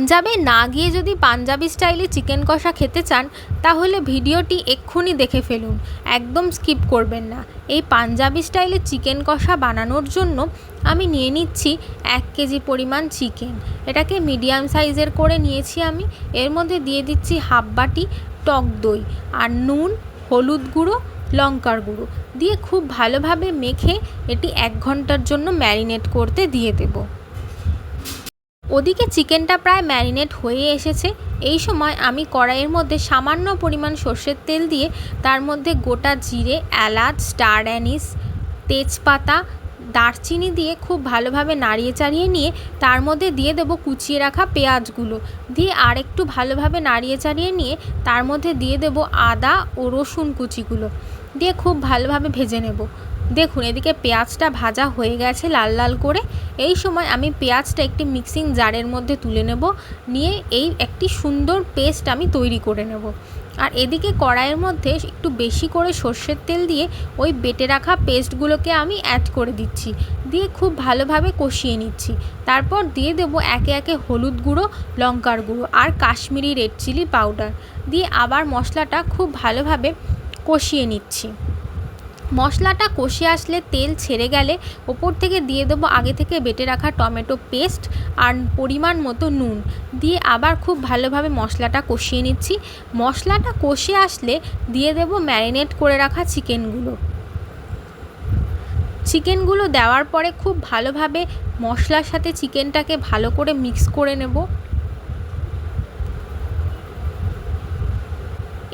পাঞ্জাবে না গিয়ে যদি পাঞ্জাবি স্টাইলে চিকেন কষা খেতে চান তাহলে ভিডিওটি এক্ষুনি দেখে ফেলুন, একদম স্কিপ করবেন না। এই পাঞ্জাবি স্টাইলে চিকেন কষা বানানোর জন্য আমি নিয়ে নিচ্ছি 1 কেজি পরিমাণ চিকেন। এটাকে মিডিয়াম সাইজের করে নিয়েছি আমি। এর মধ্যে দিয়ে দিচ্ছি হাফ বাটি টক দই আর নুন, হলুদ গুঁড়ো, লঙ্কার গুঁড়ো দিয়ে খুব ভালোভাবে মেখে এটি 1 ঘন্টার জন্য ম্যারিনেট করতে দিয়ে দেবো। ওদিকে চিকেনটা প্রায় ম্যারিনেট হয়ে এসেছে। এই সময় আমি কড়াইয়ের মধ্যে সামান্য পরিমাণ সর্ষের তেল দিয়ে তার মধ্যে গোটা জিরে, এলাচ, স্টার অ্যানিস, তেজপাতা, দারচিনি দিয়ে খুব ভালোভাবে নাড়িয়ে চাড়িয়ে নিয়ে তার মধ্যে দিয়ে দেবো কুচিয়ে রাখা পেঁয়াজগুলো, দিয়ে আর একটু ভালোভাবে নাড়িয়ে চাড়িয়ে নিয়ে তার মধ্যে দিয়ে দেবো আদা ও রসুন কুচিগুলো দিয়ে খুব ভালোভাবে ভেজে নেব। দেখুন এদিকে পেঁয়াজটা ভাজা হয়ে গেছে লাল লাল করে। এই সময় আমি পেঁয়াজটা একটি মিক্সিং জারের মধ্যে তুলে নেব, নিয়ে এই একটি সুন্দর পেস্ট আমি তৈরি করে নেব। আর এদিকে কড়াইয়ের মধ্যে একটু বেশি করে সর্ষের তেল দিয়ে ওই বেটে রাখা পেস্টগুলোকে আমি অ্যাড করে দিচ্ছি, দিয়ে খুব ভালোভাবে কষিয়ে নিচ্ছি। তারপর দিয়ে দেবো একে একে হলুদ গুঁড়ো, লঙ্কার গুঁড়ো আর কাশ্মীরি রেড চিলি পাউডার দিয়ে আবার মশলাটা খুব ভালোভাবে কষিয়ে নিচ্ছি। মশলাটা কষে আসলে তেল ছেড়ে গেলে ওপর থেকে দিয়ে দেবো আগে থেকে বেটে রাখা টমেটো পেস্ট আর পরিমাণ মতো নুন দিয়ে আবার খুব ভালোভাবে মশলাটা কষিয়ে নিচ্ছি। মশলাটা কষে আসলে দিয়ে দেবো ম্যারিনেট করে রাখা চিকেনগুলো দেওয়ার পরে খুব ভালোভাবে মশলার সাথে চিকেনটাকে ভালো করে মিক্স করে নেব।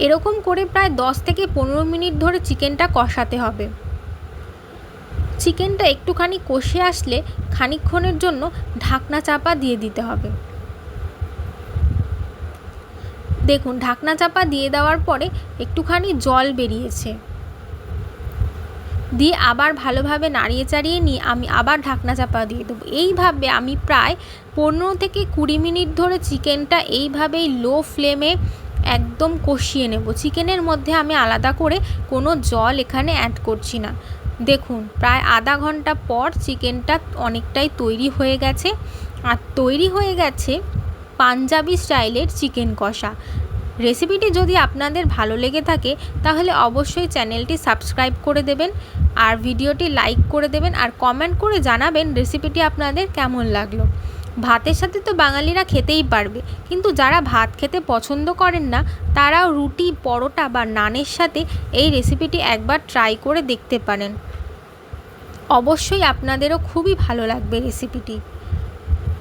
এরকম করে প্রায় 10 থেকে 15 মিনিট ধরে চিকেনটা কষাতে হবে। চিকেনটা একটুখানি কষে আসলে খানিকক্ষণের জন্য ঢাকনা চাপা দিয়ে দিতে হবে। দেখুন ঢাকনা চাপা দিয়ে দেওয়ার পরে একটুখানি জল বেরিয়েছে, দিয়ে আবার ভালোভাবে নাড়িয়ে চাড়িয়ে নিয়ে আমি আবার ঢাকনা চাপা দিয়ে দেবো। এইভাবে আমি প্রায় 15 থেকে 20 মিনিট ধরে চিকেনটা এইভাবেই লো ফ্লেমে একদম কষিয়ে নেব। চিকেনের মধ্যে আমি আলাদা করে কোনো জল এখানে অ্যাড করছি না। দেখুন প্রায় আধা ঘন্টা পর চিকেনটা অনেকটাই তৈরি হয়ে গেছে, আর তৈরি হয়ে গেছে পাঞ্জাবি স্টাইলের চিকেন কষা। রেসিপিটি যদি আপনাদের ভালো লেগে থাকে তাহলে অবশ্যই চ্যানেলটি সাবস্ক্রাইব করে দেবেন আর ভিডিওটি লাইক করে দেবেন আর কমেন্ট করে জানাবেন রেসিপিটি আপনাদের কেমন লাগলো। ভাতের সাথে তো বাঙালিরা খেতেই পারবে, কিন্তু যারা ভাত খেতে পছন্দ করেন না তারাও রুটি, পরোটা বা নানের সাথে এই রেসিপিটি একবার ট্রাই করে দেখতে পারেন। অবশ্যই আপনাদেরও খুবই ভালো লাগবে রেসিপিটি।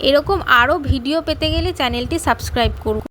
এরকম আরও ভিডিও পেতে গেলে চ্যানেলটি সাবস্ক্রাইব করুন।